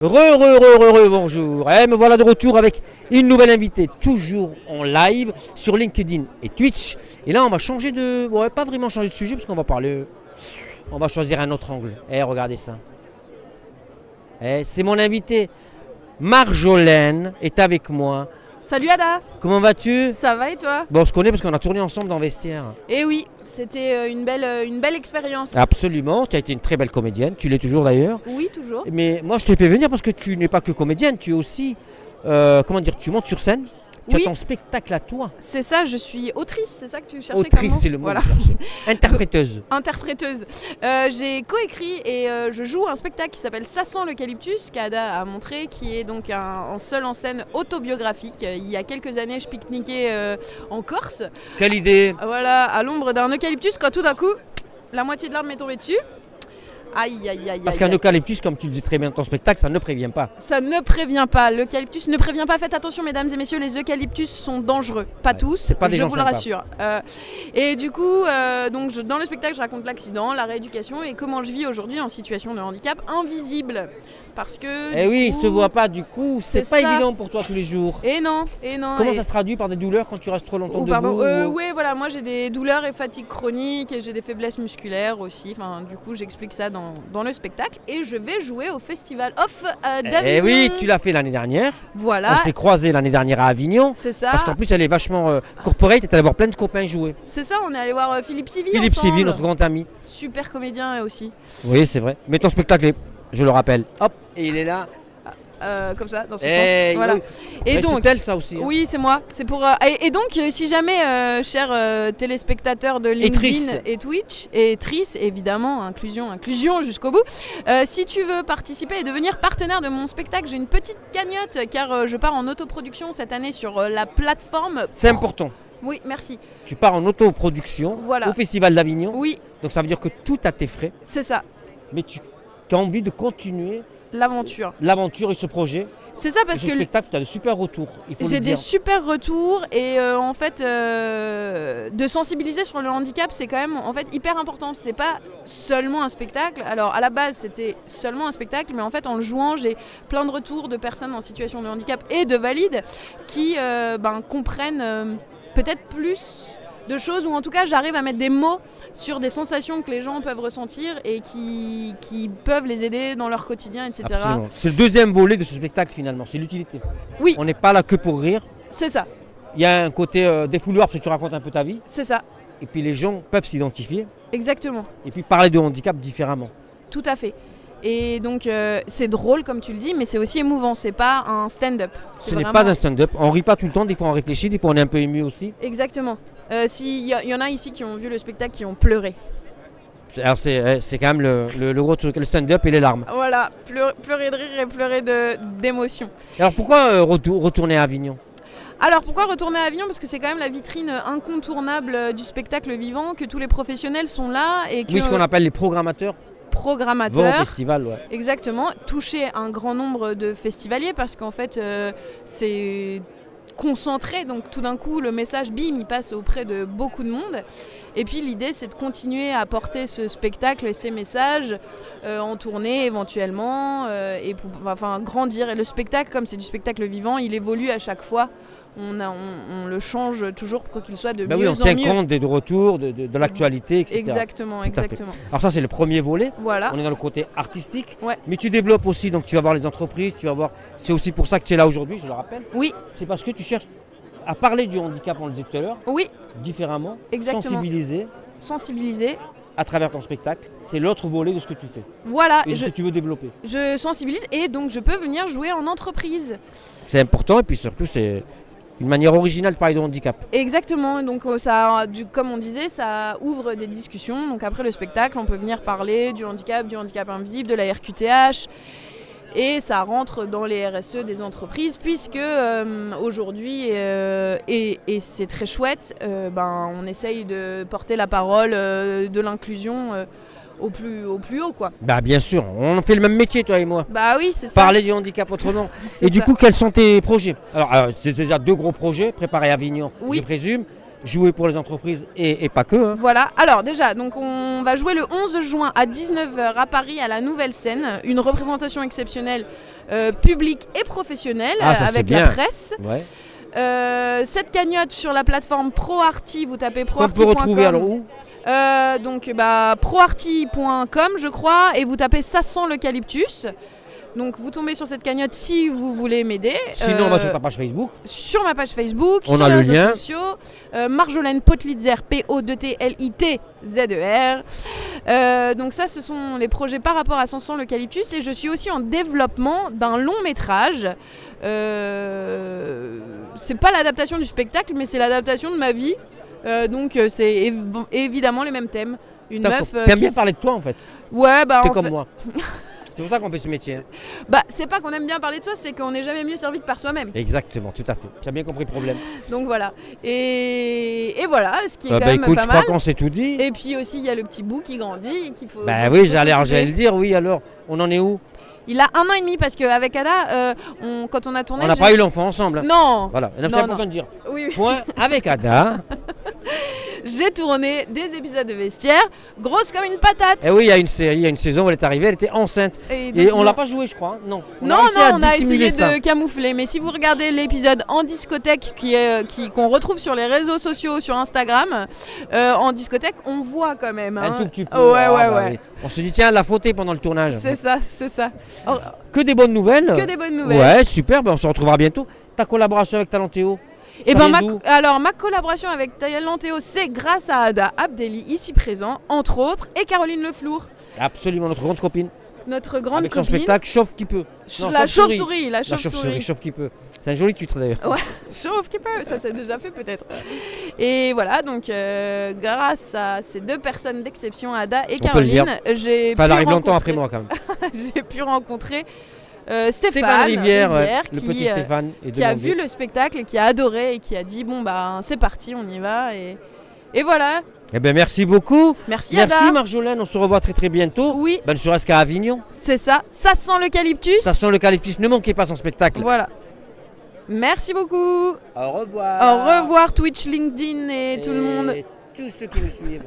Bonjour. Me voilà de retour avec une nouvelle invitée, toujours en live sur LinkedIn et Twitch. Et là, on va changer de... Ouais, pas vraiment changer de sujet parce qu'on va parler... On va choisir un autre angle. Regardez ça. C'est mon invité. Marjolaine est avec moi. Salut Ada. Comment vas-tu? Ça va et toi? Bon, on se connaît parce qu'on a tourné ensemble dans Vestiaire. Eh oui, c'était une belle expérience. Absolument, tu as été une très belle comédienne, tu l'es toujours d'ailleurs. Oui, toujours. Mais moi je t'ai fait venir parce que tu n'es pas que comédienne, tu es aussi, tu montes sur scène, tu as ton spectacle à toi. C'est ça, je suis autrice, c'est ça que tu cherchais? Autrice, c'est le mot que je cherchais. Interpréteuse. Interpréteuse. J'ai coécrit et je joue un spectacle qui s'appelle Ça sent l'eucalyptus, qu'Ada a montré, qui est donc un seul en scène autobiographique. Il y a quelques années, je pique-niquais en Corse. Quelle idée! Voilà, à l'ombre d'un eucalyptus, quand tout d'un coup, la moitié de l'arbre m'est tombée dessus. Aïe. Parce qu'un eucalyptus, comme tu le dis très bien dans ton spectacle, ça ne prévient pas. Ça ne prévient pas. L'eucalyptus ne prévient pas. Faites attention, mesdames et messieurs, les eucalyptus sont dangereux. Pas tous, c'est pas des je gens vous le sympas. rassure. Et du coup, dans le spectacle, je raconte l'accident, la rééducation et comment je vis aujourd'hui en situation de handicap invisible. Parce que. Eh oui, il ne se voit pas, du coup, c'est pas ça. évident pour toi tous les jours. Et non. Comment ça se traduit par des douleurs quand tu restes trop longtemps debout? Oui, voilà, moi j'ai des douleurs et fatigue chronique et j'ai des faiblesses musculaires aussi. Enfin, du coup, j'explique ça dans le spectacle et je vais jouer au Festival of d'Avignon. Eh oui, tu l'as fait l'année dernière. Voilà. On s'est croisés l'année dernière à Avignon. C'est ça. Parce qu'en plus, elle est vachement corporate et tu allé voir plein de copains jouer. C'est ça, on est allé voir Philippe Sivy. Philippe Sivy, notre grand ami. Super comédien aussi. Oui, c'est vrai. Mais ton spectacle est, je le rappelle, hop, et il est là. Comme ça, dans ce sens. Voilà. Oui. Et donc, c'est elle, ça aussi. Hein. Oui, c'est moi. C'est pour. Et donc, si jamais, chers téléspectateurs de LinkedIn et Twitch, et Tris, évidemment, inclusion jusqu'au bout. Si tu veux participer et devenir partenaire de mon spectacle, j'ai une petite cagnotte, car je pars en autoproduction cette année sur la plateforme. C'est important. Oui, merci. Tu pars en autoproduction au Festival d'Avignon. Oui. Donc ça veut dire que tout à tes frais. C'est ça. Mais tu as envie de continuer l'aventure et ce projet. C'est ça, parce que le spectacle, tu as de super retours. J'ai des super retours et en fait, de sensibiliser sur le handicap, c'est quand même en fait hyper important. C'est pas seulement un spectacle. Alors à la base, c'était seulement un spectacle, mais en fait, en le jouant, j'ai plein de retours de personnes en situation de handicap et de valides qui comprennent peut-être plus de choses, ou en tout cas j'arrive à mettre des mots sur des sensations que les gens peuvent ressentir et qui peuvent les aider dans leur quotidien, etc. Absolument. C'est le deuxième volet de ce spectacle finalement, c'est l'utilité. Oui. On n'est pas là que pour rire. C'est ça. Il y a un côté défouloir parce que tu racontes un peu ta vie. C'est ça. Et puis les gens peuvent s'identifier. Exactement. Et puis parler de handicap différemment. Tout à fait. Et donc c'est drôle comme tu le dis, mais c'est aussi émouvant, c'est pas un stand-up. Ce n'est pas un stand-up, on rit pas tout le temps, des fois on réfléchit, des fois on est un peu ému aussi. Exactement. Il y en a ici qui ont vu le spectacle, qui ont pleuré. Alors c'est quand même le gros truc, le stand-up et les larmes. Voilà, pleurer de rire et pleurer d'émotion. Alors pourquoi retourner à Avignon ? Alors pourquoi retourner à Avignon ? Parce que c'est quand même la vitrine incontournable du spectacle vivant, que tous les professionnels sont là. Et que oui, ce qu'on appelle les programmateurs. Vont au festival, ouais. Exactement, toucher un grand nombre de festivaliers, parce qu'en fait c'est concentré, donc tout d'un coup le message bim il passe auprès de beaucoup de monde, et puis l'idée c'est de continuer à porter ce spectacle et ces messages en tournée éventuellement, et pour grandir. Et le spectacle, comme c'est du spectacle vivant, il évolue à chaque fois. On le change toujours pour qu'il soit de mieux en mieux. On tient compte des retours, de l'actualité, etc. Exactement. Alors ça c'est le premier volet. Voilà. On est dans le côté artistique. Ouais. Mais tu développes aussi, donc tu vas voir les entreprises, tu vas voir. C'est aussi pour ça que tu es là aujourd'hui, je le rappelle. Oui. C'est parce que tu cherches à parler du handicap, on le disait tout à l'heure. Oui. Différemment. Exactement. Sensibiliser. À travers ton spectacle, c'est l'autre volet de ce que tu fais. Voilà. Et ce que tu veux développer. Je sensibilise et donc je peux venir jouer en entreprise. C'est important, et puis surtout c'est une manière originale de parler de handicap. Exactement, donc ça, comme on disait, ça ouvre des discussions. Donc après le spectacle, on peut venir parler du handicap invisible, de la RQTH. Et ça rentre dans les RSE des entreprises, puisque aujourd'hui, et c'est très chouette, on essaye de porter la parole de l'inclusion au plus haut, quoi. Bah bien sûr, on fait le même métier toi et moi. Bah oui, c'est ça. Parler du handicap autrement. Et du coup, quels sont tes projets ? Alors c'est déjà 2 gros projets, préparer Avignon, je présume. jouer pour les entreprises et pas que. Hein. Voilà, alors déjà, donc on va jouer le 11 juin à 19h à Paris à la Nouvelle Scène, une représentation exceptionnelle publique et professionnelle Ça, c'est avec bien. la presse. Ouais. Cette cagnotte sur la plateforme ProArty, vous tapez Qu'on peut retrouver alors où? donc proarty.com je crois, et vous tapez ça sent l'eucalyptus. Donc vous tombez sur cette cagnotte si vous voulez m'aider. Sinon, on va sur ta page Facebook. Sur ma page Facebook, On sur a les le réseaux lien. sociaux. Marjolaine Potlitzer, P-O-2-T-L-I-T-Z-E-R. Donc ça, ce sont les projets par rapport à Sanson l'eucalyptus. Et je suis aussi en développement d'un long métrage. C'est pas l'adaptation du spectacle, mais c'est l'adaptation de ma vie. Donc c'est évidemment les mêmes thèmes. Une meuf. T'aimes bien parler de toi en fait. Ouais, bah T'es en comme fait... moi. C'est pour ça qu'on fait ce métier. Hein. Bah c'est pas qu'on aime bien parler de soi, c'est qu'on n'est jamais mieux servi que par soi-même. Exactement, tout à fait. Tu as bien compris le problème. Donc voilà. Et voilà, ce qui est quand même écoute, pas je mal. crois qu'on s'est tout dit. Et puis aussi, il y a le petit bout qui grandit. Qu'il faut, Bah qu'il oui, faut j'allais s'occuper. le dire, oui, alors, on en est où? Il a 1 an et demi parce qu'avec Ada, quand on a tourné. On n'a pas eu l'enfant ensemble. Hein. Non. Voilà, c'est Non, important de dire. Oui, oui. Point avec Ada. J'ai tourné des épisodes de Vestiaire, grosse comme une patate. Et oui, il y a une saison où elle est arrivée, elle était enceinte. Et, Et on l'a pas joué, je crois. Hein. Non. Non, on a essayé de camoufler. Mais si vous regardez l'épisode en discothèque qu'on retrouve sur les réseaux sociaux, sur Instagram, en discothèque, on voit quand même. Un Hein. tout petit peu. Ouais. Oui. On se dit, tiens, elle l'a fauté pendant le tournage. C'est ça. Alors, Que des bonnes nouvelles. que des bonnes nouvelles. Ouais, super, on se retrouvera bientôt. Ta collaboration avec Talentéo. Et Ça ben vient d'où ma collaboration avec Talentéo, c'est grâce à Ada Abdelli, ici présent, entre autres, et Caroline Leflour, Absolument, notre grande copine. notre grande Avec son copine. spectacle Chauffe qui peut. Non, La Chauve-souris. chauve-souris, La chauve-souris, Chauffe qui peut. C'est un joli titre d'ailleurs. Ouais, chauffe qui peut, ça s'est déjà fait peut-être. Et voilà, donc grâce à ces deux personnes d'exception, Ada et On peut le dire. Caroline, j'ai Enfin, elle pu arrive longtemps rencontrer- après moi quand même. j'ai pu rencontrer Stéphane Rivière, le qui, petit Stéphane. Et qui a demandé. vu le spectacle et qui a adoré et qui a dit bon bah c'est parti, on y va et voilà. Eh bien, merci beaucoup. Merci Merci Ada. Marjolaine, on se revoit très très bientôt. Oui, Ben, ne serait-ce qu'à Avignon. c'est ça. Ça sent l'eucalyptus. Ça sent l'eucalyptus, ne manquez pas son spectacle. Voilà. Merci beaucoup. Au revoir. Au revoir Twitch, LinkedIn et tout le monde. Tous ceux qui nous suivent.